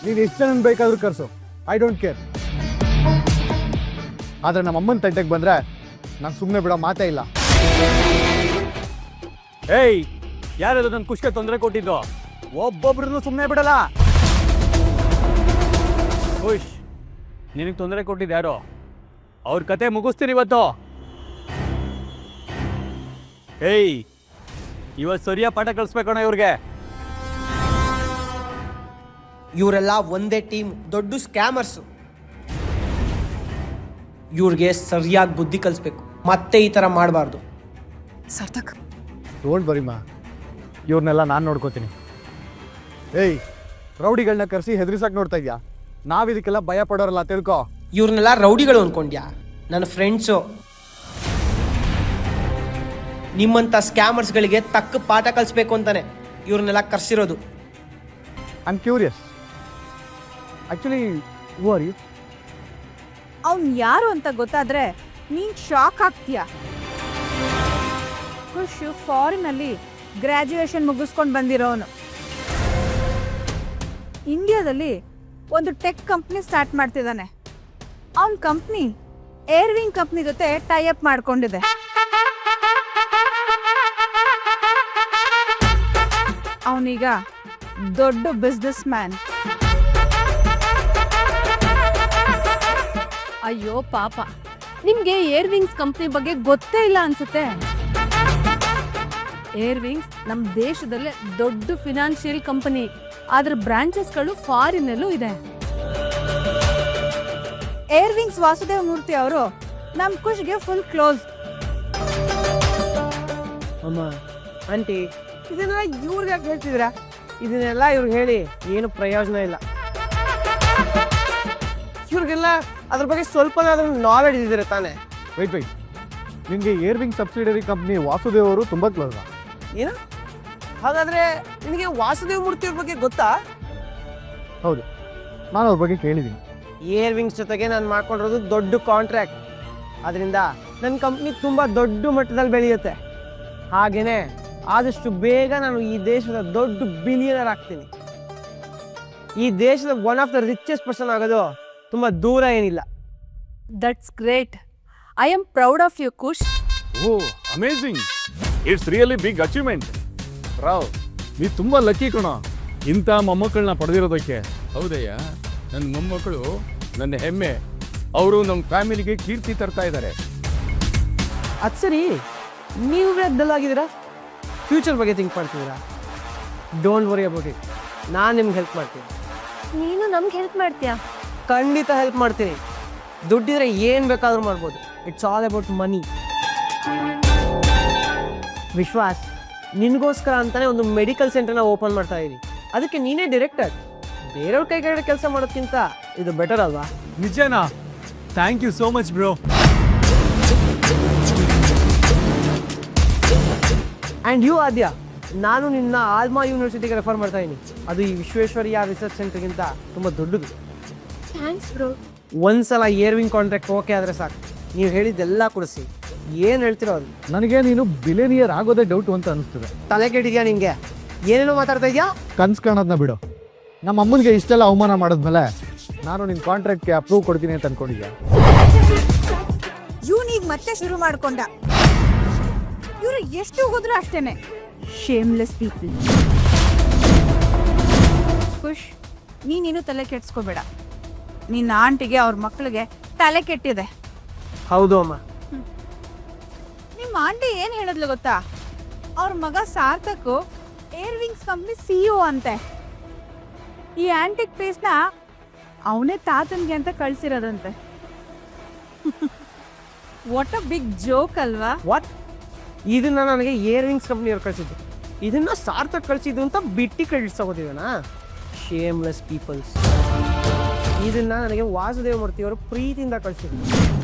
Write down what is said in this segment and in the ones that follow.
ನೀನು ಎಷ್ಟು ಜನ ಬೇಕಾದ್ರೂ ಕರ್ಸು, ಐ ಡೋಂಟ್ ಕೇರ್. ಆದರೆ ನಮ್ಮ ಅಮ್ಮನ ತಂಟೆಗೆ ಬಂದರೆ ನಾನು ಸುಮ್ಮನೆ ಬಿಡೋ ಮಾತೇ ಇಲ್ಲ. ಏಯ್, ಯಾರದು ನನ್ನ ಖುಷಿಗೆ ತೊಂದರೆ ಕೊಟ್ಟಿದ್ದು? ಒಬ್ಬೊಬ್ರನ್ನು ಸುಮ್ಮನೆ ಬಿಡಲ್ಲ. ಖುಷ್, ನಿನಗೆ ತೊಂದರೆ ಕೊಟ್ಟಿದ್ದು ಯಾರೋ? ಅವ್ರ ಕತೆ ಮುಗಿಸ್ತೀನಿ ಇವತ್ತು. ಏಯ್, ಇವತ್ತು ಸರಿಯಾಗಿ ಪಾಠ ಕಲಿಸ್ಬೇಕಣ್ಣ ಇವ್ರಿಗೆ. ಇವರೆಲ್ಲ ಒಂದೇ ಟೀಮ್, ದೊಡ್ಡ ಸ್ಕ್ಯಾಮರ್ಸು. ಇವ್ರಿಗೆ ಸರಿಯಾಗಿ ಬುದ್ಧಿ ಕಲಿಸ್ಬೇಕು, ಮತ್ತೆ ಈ ಥರ ಮಾಡಬಾರ್ದು. ಸಾರ್ಥಕ್, ಡೋಂಟ್ ವರಿ ಮಾ, ಇವ್ರನ್ನೆಲ್ಲ ನಾನು ನೋಡ್ಕೋತೀನಿ. ಏಯ್, ರೌಡಿಗಳನ್ನ ಕರೆಸಿ ಹೆದರಿಸಕ್ಕೆ ನೋಡ್ತಾ ಇದೆಯಾ? ನಾವಿದಕ್ಕೆಲ್ಲ ಭಯ ಪಡೋರಲ್ಲ, ತಿಳ್ಕೊ. ಇವ್ರನ್ನೆಲ್ಲ ರೌಡಿಗಳು ಅನ್ಕೊಂಡ್ಯಾ? ನನ್ನ ಫ್ರೆಂಡ್ಸು. ನಿಮ್ಮಂಥ ಸ್ಕ್ಯಾಮರ್ಸ್ಗಳಿಗೆ ತಕ್ಕ ಪಾಠ ಕಲಿಸ್ಬೇಕು ಅಂತಾನೆ ಇವ್ರನ್ನೆಲ್ಲ ಕರ್ಸಿರೋದು. I am curious. Actually who are you? ಅವ್ನು ಯಾರು ಅಂತ ಗೊತ್ತಾದ್ರೆ ನೀನ್ ಶಾಕ್ ಆಗ್ತೀಯ. ಖುಷ್ ಫಾರಿನಲ್ಲಿ ಗ್ರ್ಯಾಜುಯೇಷನ್ ಮುಗಿಸ್ಕೊಂಡು ಬಂದಿರೋನು. ಇಂಡಿಯಾದಲ್ಲಿ ಒಂದು ಟೆಕ್ ಕಂಪ್ನಿ ಸ್ಟಾರ್ಟ್ ಮಾಡ್ತಿದ್ದಾನೆ. ಅವನ ಕಂಪ್ನಿ ಏರ್ವಿಂಗ್ ಕಂಪ್ನಿ ಜೊತೆ ಟೈ ಅಪ್ ಮಾಡ್ಕೊಂಡಿದೆ. ಅವನೀಗ ದೊಡ್ಡ ಬಿಸ್ನೆಸ್ ಮ್ಯಾನ್. ಅಯ್ಯೋ ಪಾಪ, ನಿಮ್ಗೆ ಏರ್ವಿಂಗ್ಸ್ ಕಂಪ್ನಿ ಬಗ್ಗೆ ಗೊತ್ತೇ ಇಲ್ಲ ಅನ್ಸುತ್ತೆ. ಏರ್ವಿಂಗ್ಸ್ ನಮ್ಮ ದೇಶದಲ್ಲೇ ದೊಡ್ಡ ಫಿನಾನ್ಷಿಯಲ್ ಕಂಪನಿ. ಅದ್ರ ಬ್ರಾಂಚಸ್ಗಳು ಫಾರಿನಲ್ಲೂ ಇದೆ. ಏರ್ವಿಂಗ್ಸ್ ವಾಸುದೇವ್ ಮೂರ್ತಿ ಅವರು ನಮ್ಮ ಖುಷ್ಗೆ ಫುಲ್ ಕ್ಲೋಸ್. ಅಮ್ಮ, ಆಂಟಿ, ಇದನ್ನೆಲ್ಲ ಇವ್ರಿಗೆ ಯಾಕೆ ಹೇಳ್ತಿದ್ದೀರಾ? ಇದನ್ನೆಲ್ಲ ಇವ್ರಿಗೆ ಹೇಳಿ ಏನು ಪ್ರಯೋಜನ ಇಲ್ಲ. ಇವ್ರಿಗೆಲ್ಲ ಅದ್ರ ಬಗ್ಗೆ ಸ್ವಲ್ಪನಾದ್ರೂ ನಾಲೆಡ್ಜ್ ಇದ್ದೀರಾ ತಾನೇ? ವೈಟ್, ನಿನಗೆ ಏರ್ವಿಂಗ್ ಸಬ್ಸಿಡರಿ ಕಂಪ್ನಿ ವಾಸುದೇವ್ ಅವರು ತುಂಬ ಕ್ಲೋಸ್. ಏನು? ಹಾಗಾದ್ರೆ ನಿನಗೆ ವಾಸುದೇವ್ ಮೂರ್ತಿ ಅವ್ರ ಬಗ್ಗೆ ಗೊತ್ತಾ? ಹೌದು, ನಾನು ಅವ್ರ ಬಗ್ಗೆ ಕೇಳಿದ್ದೀನಿ. ಏರ್ ವಿಂಗ್ಸ್ ಜೊತೆಗೆ ನಾನು ಮಾಡ್ಕೊಂಡಿರೋದು ದೊಡ್ಡ ಕಾಂಟ್ರಾಕ್ಟ್. ಅದರಿಂದ ನನ್ನ ಕಂಪ್ನಿ ತುಂಬ ದೊಡ್ಡ ಮಟ್ಟದಲ್ಲಿ ಬೆಳೆಯುತ್ತೆ. ಹಾಗೇನೆ ಆದಷ್ಟು ಬೇಗ ನಾನು ಈ ದೇಶದ ದೊಡ್ಡ ಬಿಲಿಯನರ್ ಆಗ್ತೀನಿ. ಈ ದೇಶದ one of the richest person ಆಗೋದು ತುಂಬ ದೂರ ಏನಿಲ್ಲ. That's great. I am proud of you Khush. Oh, amazing. It's really big achievement. Rao, ನೀ ತುಂಬ ಲಕ್ಕಿ ಕಣೋ ಇಂಥ ಮೊಮ್ಮಕ್ಕಳನ್ನ ಪಡೆದಿರೋದಕ್ಕೆ. ಹೌದಯ್ಯ, ನನ್ನ ಮೊಮ್ಮಕ್ಕಳು ನನ್ನ ಹೆಮ್ಮೆ. ಅವರು ನಮ್ಮ ಫ್ಯಾಮಿಲಿಗೆ ಕೀರ್ತಿ ತರ್ತಾ ಇದ್ದಾರೆ. ಅದು ಸರಿ, ನೀವು ಡಲ್ಲಾಗಿದ್ದೀರಾ? ಫ್ಯೂಚರ್ ಬಗ್ಗೆ ಥಿಂಕ್ ಮಾಡ್ತಿದ್ದೀರಾ? Don't worry about it. ನಾನು ನಿಮ್ಗೆ ಹೆಲ್ಪ್ ಮಾಡ್ತೀನಿ. ನೀನು ನಮ್ಗೆ ಹೆಲ್ಪ್ ಮಾಡ್ತೀಯಾ? ಖಂಡಿತ ಹೆಲ್ಪ್ ಮಾಡ್ತೀನಿ. ದುಡ್ಡಿದ್ರೆ ಏನು ಬೇಕಾದ್ರೂ ಮಾಡ್ಬೋದು. It's all about money. Vishwas, ನಿನಗೋಸ್ಕರ ಅಂತಾನೆ ಒಂದು ಮೆಡಿಕಲ್ ಸೆಂಟರ್ನ ಓಪನ್ ಮಾಡ್ತಾ ಇದ್ದೀನಿ. ಅದಕ್ಕೆ ನೀನೇ ಡೈರೆಕ್ಟರ್. ಬೇರೆಯವ್ರ ಕೈಗಡೆ ಕೆಲಸ ಮಾಡೋದ್ಕಿಂತ ಇದು ಬೆಟರ್ ಅಲ್ವಾ? ನಿಜನಾ? Thank you so much bro. And you Aadya, ನಾನು ನಿನ್ನ ಆಲ್ಮಾ ಯೂನಿವರ್ಸಿಟಿಗೆ ರೆಫರ್ ಮಾಡ್ತಾ ಇದ್ದೀನಿ. ಅದು ಈ ವಿಶ್ವೇಶ್ವರಯ್ಯ ರಿಸರ್ಚ್ ಸೆಂಟರ್ಗಿಂತ ತುಂಬ ದೊಡ್ಡದು. Thanks bro. ಒಂದ್ಸಲ ಏರ್ವಿಂಗ್ ಕಾಂಟ್ರಾಕ್ಟ್ ಓಕೆ ಆದರೆ ಸಾಕು. ನೀವು ಹೇಳಿದ್ದೆಲ್ಲ ಕೊಡಿಸಿ. ಏನು ಹೇಳ್ತಿರೋ ಅದು. ನನಗೆ ನೀನು ಬಿಲಿಯನಿಯರ್ ಆಗೋದೇ ಡೌಟು ಅಂತ ಅನಿಸ್ತದೆ. ತಲೆ ಕೆಟ್ಟಿದ್ಯಾ ನಿಂಗೆ? ಏನೇನೋ ಮಾತಾಡ್ತಾ ಇದೆಯಾ? ಕನ್ಸು ಕಾಣೋದನ್ನ ಬಿಡು. ನಮ್ಮ ಅಮ್ಮನಿಗೆ ಇಷ್ಟೆಲ್ಲ ಅವಮಾನ ಮಾಡಿದ್ಮೇಲೆ ನಾನು ನಿನ್ನ ಕಾಂಟ್ರಾಕ್ಟ್ಗೆ ಅಪ್ರೂವ್ ಕೊಡ್ತೀನಿ ಅಂತ ಅನ್ಕೊಂಡಿದ್ಯಾ? ಇವನೀಗ ಮತ್ತೆ ಶುರು ಮಾಡ್ಕೊಂಡ. ಇವರು ಎಷ್ಟು ಹೋದ್ರು ಅಷ್ಟೇನೆ. Shameless people. ಖುಷ್, ನೀನೇನು ತಲೆ ಕೆಡ್ಸ್ಕೋಬೇಡ. ನಿನ್ನ ಆಂಟಿಗೆ ಅವ್ರ ಮಕ್ಕಳಿಗೆ ತಲೆ ಕೆಟ್ಟಿದೆ. ಹೌದು ಅಮ್ಮ. ನಿಮ್ಮ ಆಂಟಿ ಏನು ಹೇಳಿದ್ಲು ಗೊತ್ತಾ? ಅವ್ರ ಮಗ ಸಾರ್ಥಕ್ ಏರ್ವಿಂಗ್ಸ್ ಕಂಪ್ನಿ CEO ಅಂತೆ. ಈ ಆಂಟಿಕ್ ಪೀಸ್ನ ಅವನೇ ತಾತನ್ಗೆ ಅಂತ ಕಳ್ಸಿರೋದಂತೆ. ವಾಟ್ ಅ ಬಿಗ್ ಜೋಕ್ ಅಲ್ವಾ? ವಾಟ್? ಇದನ್ನ ನನಗೆ ಏರ್ವಿಂಗ್ಸ್ ಕಂಪ್ನಿಯವ್ರು ಕಳಿಸಿದ್ದು. ಇದನ್ನ ಸಾರ್ಥಕ್ ಕಳಿಸಿದ್ದು ಅಂತ ಬಿಟ್ಟಿ ಕ್ರೆಡಿಟ್ಸ್ ತಗೋತಿದ್ದಾನಾ? Shameless people's. ಇದನ್ನ ನನಗೆ ವಾಸುದೇವ ಮೂರ್ತಿಯವರು ಪ್ರೀತಿಯಿಂದ ಕಳಿಸಿದ್ರು.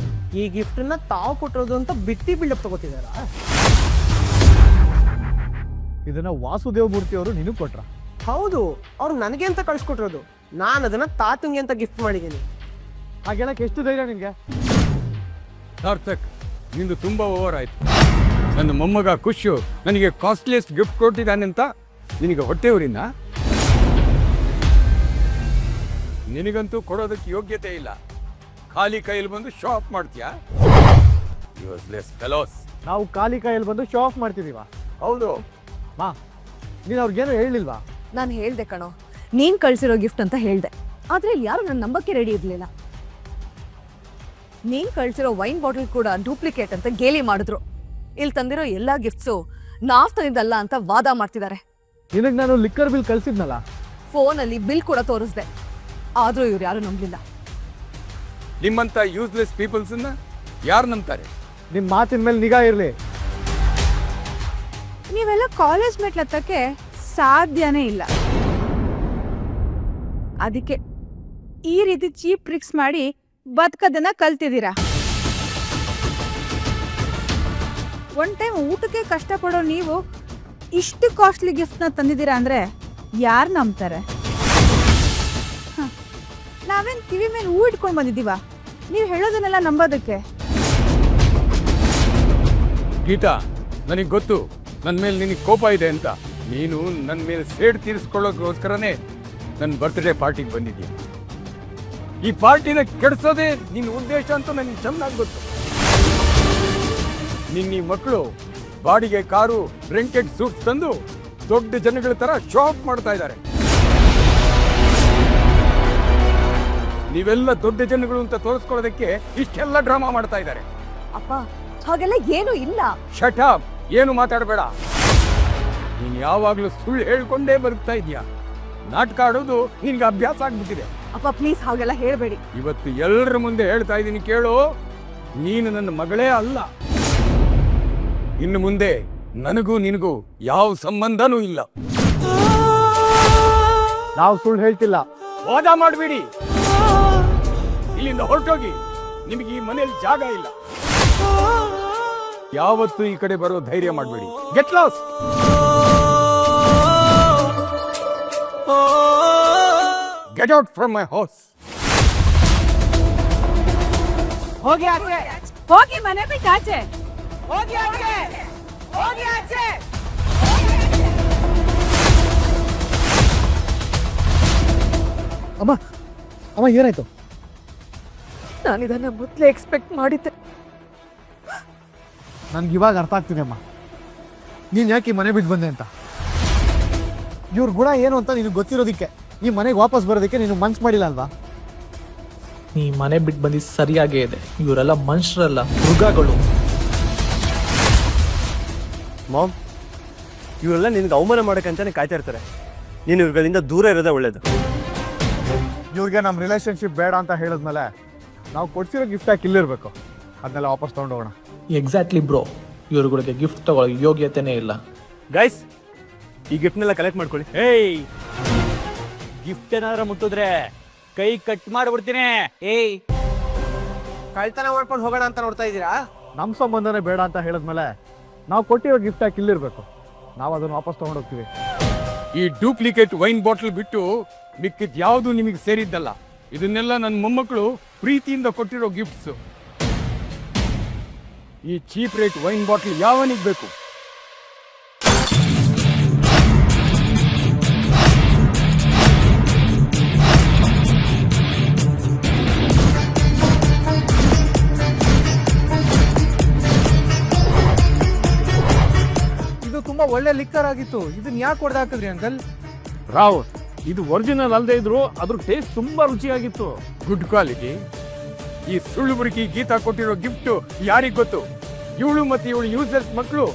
ಈ ಗಿಫ್ಟನ್ನ ತಾವು ಕೊಟ್ಟಿರೋದು ಅಂತ ಬಿಟ್ಟಿ ಬಿಲ್ಡಪ್ ತಗೋತಿದಾರ. ಇದನ್ನ ವಾಸುದೇವ ಮೂರ್ತಿ ಅವರು ನಿನಗೆ ಕೊಟ್ರ? ಹೌದು, ಅವ್ರು ನನಗೆ ಅಂತ ಕಳಿಸ್ಕೊಟ್ಟಿರೋದು. ನಾನು ಅದನ್ನ ತಾತಂಗೆ ಅಂತ ಗಿಫ್ಟ್ ಮಾಡಿದ್ದೀನಿ. ಹಾಗೆಲ್ಲಕ್ಕೆ ಎಷ್ಟು ಧೈರ್ಯ ನಿನಗೆ? ಸಾರ್ಥಕ್, ನಿಂದು ತುಂಬ ಓವರ್ ಆಯ್ತು. ನನ್ನ ಮೊಮ್ಮಗ ಖುಷು ನನಗೆ ಕಾಸ್ಟ್ಲಿಯೆಸ್ಟ್ ಗಿಫ್ಟ್ ಕೊಟ್ಟಿದ್ದಾನೆ ಅಂತ ನಿನಗೆ ಹೊಟ್ಟೆಯವರಿಂದ ನಿನಗಂತೂ ಕೊಡೋದಕ್ಕೆ ಯೋಗ್ಯತೆ ಇಲ್ಲ. ಖಾಲಿ ಕೈಯಲ್ಲಿ ಬಂದು ಶೋ ಆಫ್ ಮಾಡ್ತೀಯಾ? Useless fellows. ನಾವು ಖಾಲಿ ಕೈಯಲ್ಲಿ ಬಂದು ಶೋ ಆಫ್ ಮಾಡ್ತಿದೀವ? ಹೌದು. ಮಾ, ನೀನು ಅವ್ರಿಗೇನು ಹೇಳಿಲ್ವಾ? ನಾನು ಹೇಳ್ದೆ ಕಣೋ, ನೀನ್ ಕಳ್ಸಿರೋ ಗಿಫ್ಟ್ ಅಂತ ಹೇಳ್ದೆ. ಆದ್ರೆ ಇಲ್ಲಿ ಯಾರು ನನ್ನ ನಂಬಕ್ಕೆ ರೆಡಿ ಇರ್ಲಿಲ್ಲ. ನೀನ್ ಕಳ್ಸಿರೋ ವೈನ್ ಬಾಟಲ್ ಕೂಡ ಡೂಪ್ಲಿಕೇಟ್ ಅಂತ ಗೇಲಿ ಮಾಡಿದ್ರು. ಇಲ್ಲಿ ತಂದಿರೋ ಎಲ್ಲಾ ಗಿಫ್ಟ್ಸು ನಾವ್ ತಂದಿದ್ದಲ್ಲ ಅಂತ ವಾದ ಮಾಡ್ತಿದ್ದಾರೆ. ನಿನಗೆ ನಾನು ಲಿಕ್ಕರ್ ಬಿಲ್ ಕಳ್ಸಿದ್ನಲ್ಲ, ಫೋನಲ್ಲಿ ಬಿಲ್ ಕೂಡ ತೋರಿಸ್ದೆ. ಆದ್ರೂ ಇವ್ರು ಯಾರು ನಂಬಲಿಲ್ಲ. ನಿಮ್ಮಂತ ಯೂಸ್ಲೆಸ್ ಪೀಪಲ್ಸನ್ನ ಯಾರು ನಂಬ್ತಾರೆ? ನಿಮ್ಮ ಮಾತಿನ ಮೇಲೆ ನಿಗಾ ಇರಲಿ. ನೀವೆಲ್ಲ ಕಾಲೇಜ್ ಮೆಟ್ಲು ಹತ್ತಕ್ಕೆ ಸಾಧ್ಯನೇ ಇಲ್ಲ. ಅದಕ್ಕೆ ಈ ರೀತಿ ಚೀಪ್ ಟ್ರಿಕ್ಸ್ ಮಾಡಿ ಬದುಕೋದನ್ನ ಕಲ್ತಿದ್ದೀರಾ. ಒನ್ ಟೈಮ್ ಊಟಕ್ಕೆ ಕಷ್ಟಪಡೋ ನೀವು ಇಷ್ಟು ಕಾಸ್ಟ್ಲಿ ಗಿಫ್ಟ್ನ ತಂದಿದ್ದೀರಾ ಅಂದ್ರೆ ಯಾರು ನಂಬ್ತಾರೆ? ನಾವೇನು ಕಿವಿ ಮೇಲೆ ಹೂ ಇಟ್ಕೊಂಡು ಬಂದಿದ್ದೀವ ನೀವು ಹೇಳೋದನ್ನೆಲ್ಲ ನಂಬೋದಕ್ಕೆ? ಗೀತಾ, ನನಗೆ ಗೊತ್ತು ನನ್ನ ಮೇಲೆ ನಿನಗೆ ಕೋಪ ಇದೆ ಅಂತ. ನೀನು ನನ್ನ ಮೇಲೆ ಸೇಡ್ ತೀರಿಸ್ಕೊಳ್ಳೋಕ್ಕೋಸ್ಕರನೇ ನನ್ನ ಬರ್ತ್ಡೇ ಪಾರ್ಟಿಗೆ ಬಂದಿದ್ದೀಯ. ಈ ಪಾರ್ಟಿನ ಕೆಡಿಸೋದೇ ನಿನ್ನ ಉದ್ದೇಶ ಅಂತ ನನಗೆ ಚೆನ್ನಾಗಿ ಗೊತ್ತು. ನಿನ್ನ ಈ ಮಕ್ಕಳು ಬಾಡಿಗೆ ಕಾರು, ರೆಂಟೆಡ್ ಸೂಟ್ಸ್ ತಂದು ದೊಡ್ಡ ಜನಗಳ ತರ ಶೋ ಆಫ್ ಮಾಡ್ತಾ ಇದ್ದಾರೆ. ನೀವೆಲ್ಲ ದೊಡ್ಡ ಜನಗಳು ಅಂತ ತೋರಿಸ್ಕೊಳ್ಳೋದಕ್ಕೆ ಇಷ್ಟೆಲ್ಲ ಡ್ರಾಮಾ ಮಾಡ್ತಾ ಇದ್ದಾರೆ. ಅಪ್ಪ, ಹಾಗೆಲ್ಲ ಏನೂ ಇಲ್ಲ. ಶಟ್ ಅಪ್, ಏನು ಮಾತಾಡಬೇಡ. ನೀನು ಯಾವಾಗಲೂ ಸುಳ್ಳು ಹೇಳ್ಕೊಂಡೇ ಬರುತ್ತಾ ಇದೀಯಾ. ನಾಟಕ ಆಡೋದು ನಿನ್ಗೆ ಅಭ್ಯಾಸ ಆಗ್ಬಿಟ್ಟಿದೆ. ಅಪ್ಪ ಪ್ಲೀಸ್ ಹಾಗೆಲ್ಲ ಹೇಳ್ಬೇಡಿ. ಇವತ್ತು ಎಲ್ಲರ ಮುಂದೆ ಹೇಳ್ತಾ ಇದ್ದೀನಿ ಕೇಳು, ನೀನು ನನ್ನ ಮಗಳೇ ಅಲ್ಲ. ಇನ್ನು ಮುಂದೆ ನನಗೂ ನಿನಗೂ ಯಾವ ಸಂಬಂಧನೂ ಇಲ್ಲ. ನಾವು ಸುಳ್ಳು ಹೇಳ್ತಿಲ್ಲ. ವಾದ ಮಾಡಬೇಡಿ. ಇಲ್ಲಿಂದ ಹೊರಟೋಗಿ. ನಿಮಗೆ ಈ ಮನೆಯಲ್ಲಿ ಜಾಗ ಇಲ್ಲ. ಯಾವತ್ತೂ ಈ ಕಡೆ ಬರೋ ಧೈರ್ಯ ಮಾಡಬೇಡಿ. Get lost. Get out from my house. ಹೋಗಿ ಆಚೆ, ಹೋಗಿ ಮನೆ ಬಿಟ್ಟು ಆಚೆ. ಹೋಗಿ ಆಚೆ, ಹೋಗಿ ಆಚೆ. ಅಮ್ಮ, ಅಮ್ಮ ಏನಾಯ್ತು? ನಾನು ಇದನ್ನ ಮೊದಲೇ ಎಕ್ಸ್ಪೆಕ್ಟ್ ಮಾಡಿದ್ದೆ. ನನ್ಗೆ ಇವಾಗ ಅರ್ಥ ಆಗ್ತಿದೆ ಅಮ್ಮ, ನೀನು ಯಾಕೆ ಈ ಮನೆ ಬಿಟ್ಟು ಬಂದೆ ಅಂತ. ಇವ್ರ ಗುಣ ಏನು ಅಂತ ನಿನಗೆ ಗೊತ್ತಿರೋದಕ್ಕೆ ಈ ಮನೆಗೆ ವಾಪಸ್ ಬರೋದಕ್ಕೆ ನೀನು ಮನ್ಸು ಮಾಡಿಲ್ಲ ಅಲ್ವಾ? ನೀ ಮನೆ ಬಿಟ್ಟು ಬಂದಿದ್ದು ಸರಿಯಾಗೇ ಇದೆ. ಇವರೆಲ್ಲ ಮನುಷ್ಯರಲ್ಲ, ಮೃಗಗಳು. ಮಾಮ್, ಇವರೆಲ್ಲ ನಿನಗೆ ಅವಮಾನ ಮಾಡೋಕ್ಕಂತಾನೆ ಕಾಯ್ತಾ ಇರ್ತಾರೆ. ನೀನು ಇವುಗಳಿಂದ ದೂರ ಇರೋದೇ ಒಳ್ಳೇದು. ಇವ್ರಿಗೆ ನಮ್ಮ ರಿಲೇಷನ್ಶಿಪ್ ಬೇಡ ಅಂತ ಹೇಳಿದ್ಮೇಲೆ ನಾವು ಕೊಡ್ಸಿರೋ ಗಿಫ್ಟ್ ಯಾಕೆ ಇಲ್ಲಿರ್ಬೇಕು? ಅದನ್ನೆಲ್ಲ ವಾಪಸ್ ತೊಗೊಂಡು ಹೋಗೋಣ. ಎಕ್ಸಾಕ್ಟ್ಲಿ ಬ್ರೋ, ಇವ್ರುಗಳಿಗೆ ಗಿಫ್ಟ್ ತಗೊಳ್ಳೋ ಯೋಗ್ಯತೆನೇ ಇಲ್ಲ. ಗೈಸ್, ಈ ಗಿಫ್ಟ್ನೆಲ್ಲ ಕಲೆಕ್ಟ್ ಮಾಡ್ಕೊಳ್ಳಿ. ಏಯ್, ಗಿಫ್ಟ್ ಏನಾದ್ರು ಮುಟ್ಟಿದ್ರೆ ಕೈ ಕಟ್ ಮಾಡಿಬಿಡ್ತೀನಿ. ಏಯ್, ಕಳ್ತನ ಮಾಡ್ಕೊಂಡು ಹೋಗೋಣ ಅಂತ ನೋಡ್ತಾ ಇದ್ದೀರಾ? ನಮ್ಮ ಸಂಬಂಧನೇ ಬೇಡ ಅಂತ ಹೇಳಿದ್ಮೇಲೆ ನಾವು ಕೊಟ್ಟಿರೋ ಗಿಫ್ಟ್ ಯಾಕೆ ಇಲ್ಲಿರ್ಬೇಕು? ನಾವು ಅದನ್ನು ವಾಪಸ್ ತೊಗೊಂಡು ಹೋಗ್ತೀವಿ. ಈ ಡೂಪ್ಲಿಕೇಟ್ ವೈನ್ ಬಾಟಲ್ ಬಿಟ್ಟು ಮಿಕ್ಕಿದ್ ಯಾವುದು ನಿಮಗೆ ಸೇರಿದ್ದಲ್ಲ. ಇದನ್ನೆಲ್ಲ ನನ್ನ ಮೊಮ್ಮಕ್ಕಳು ಪ್ರೀತಿಯಿಂದ ಕೊಟ್ಟಿರೋ ಗಿಫ್ಟ್ಸ್. ಈ ಚೀಪ್ ರೇಟ್ ವೈನ್ ಬಾಟಲ್ ಯಾವನಿಗೆ ಬೇಕು? ಇದು ತುಂಬಾ ಒಳ್ಳೆ ಲಿಕ್ಕರ್ ಆಗಿತ್ತು. ಇದನ್ನ ಯಾಕೆ ಹೊಡೆದು ಹಾಕಿದ್ರಿ ಅಂಕಲ್? ರಾವ್, ಇದು ಒರಿಜಿನಲ್ ಅಲ್ಲದೆ ಇದ್ರು ಅದ್ರ ಟೇಸ್ಟ್ ತುಂಬಾ ರುಚಿಯಾಗಿತ್ತು. Good quality. ಈ ಸುಳ್ಳು ಬುರುಕಿ ಗೀತಾ ಕೊಟ್ಟಿರೋ ಗಿಫ್ಟ್ ಯಾರಿಗ್ ಗೊತ್ತು? ಇವಳು ಮತ್ತೆ ಇವಳು ಯೂಸ್ಲೆಸ್ ಮಕ್ಕಳು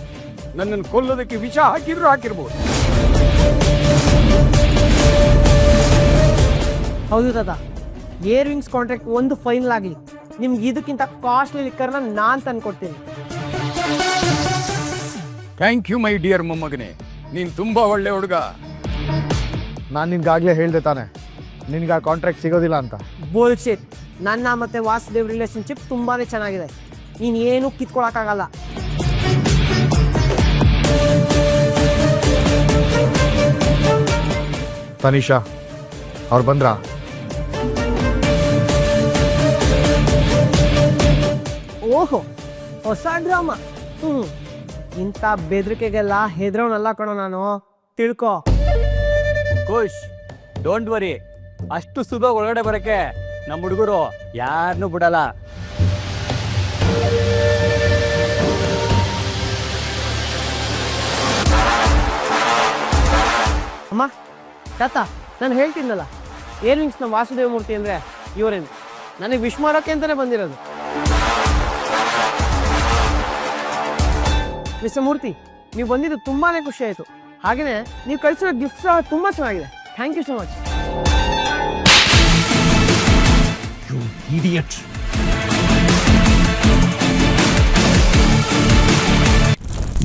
ನನ್ನನ್ನು ಕೊಲ್ಲೋದಕ್ಕೆ ವಿಷ ಹಾಕಿದ್ರು ಹಾಕಿರ್ಬೋದು. ಹೌದು ತಾತ, ಏರ್ ವಿಂಗ್ಸ್ ಕಾಂಟ್ರಾಕ್ಟ್ ಒಂದು ಫೈನಲ್ ಆಗಲಿ. ನಿಮ್ಗೆ ಇದಕ್ಕಿಂತ ಕಾಸ್ಟ್ಲಿ ಲಿಕ್ಕರ್ನ ನಾನು ತಂದ್ಕೊಡ್ತೀನಿ. ಥ್ಯಾಂಕ್ ಯು ಮೈ ಡಿಯರ್ ಮೊಮ್ಮಗನೇ, ನೀನ್ ತುಂಬಾ ಒಳ್ಳೆ ಹುಡುಗ. ನಾನು ನಿನ್ಗಾಗಲೇ ಹೇಳ್ದೆ ತಾನೆ ನಿನ್ಗೆ ಆ ಕಾಂಟ್ರಾಕ್ಟ್ ಸಿಗೋದಿಲ್ಲ ಅಂತ. ಬೋಲ್ಶಿಟ್. ನನ್ನ ಮತ್ತೆ ವಾಸುದೇವ್ ರಿಲೇಶನ್ಶಿಪ್ ತುಂಬಾನೇ ಚೆನ್ನಾಗಿದೆ. ನೀನು ಏನು ಕಿತ್ಕೊಳಕ್ಕಾಗಲ್ಲ. ತನಿಷಾ ಅವ್ರು ಬಂದ್ರಾ? ಓಹೋ, ಹೊಸ ಡ್ರಾಮಾ. ಇಂಥ ಬೆದರಿಕೆಗೆಲ್ಲ ಹೆದ್ರವನಲ್ಲ ಕಣೋ ನಾನು, ತಿಳ್ಕೊ. ಖುಷ್, ಡೋಂಟ್ ವರಿ. ಅಷ್ಟು ಸುಲಭ ಒಳಗಡೆ ಬರಕ್ಕೆ ನಮ್ಮ ಹುಡುಗರು ಯಾರನ್ನೂ ಬಿಡಲ್ಲ. ಅಮ್ಮ ತಾತ, ನಾನು ಹೇಳ್ತಿದ್ದಲ್ಲ, ಏರ್ವಿಂಗ್ಸ್ನ ವಾಸುದೇವ ಮೂರ್ತಿ ಅಂದರೆ ಇವರೇನು, ನನಗೆ ವಿಶ್ ಮಾಡೋಕ್ಕೆ ಅಂತಲೇ ಬಂದಿರೋದು. ಮಿಸ್ಟರ್ ಮೂರ್ತಿ, ನೀವು ಬಂದಿದ್ದು ತುಂಬಾ ಖುಷಿ ಆಯಿತು. ಹಾಗೆಯೇ ನೀವು ಕಳಿಸಿರೋ ಗಿಫ್ಟ್ ಸಹ ತುಂಬ ಚೆನ್ನಾಗಿದೆ. Thank you so much.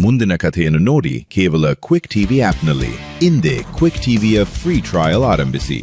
ಮುಂದಿನ ಕಥೆಯನ್ನು ನೋಡಿ ಕೇವಲ ಕ್ವಿಕ್ ಟಿವಿ ಆಪ್ನಲ್ಲಿ. ಇಂದೇ ಕ್ವಿಕ್ ಟಿವಿಯ ಫ್ರೀ ಟ್ರಯಲ್ ಆರಂಭಿಸಿ.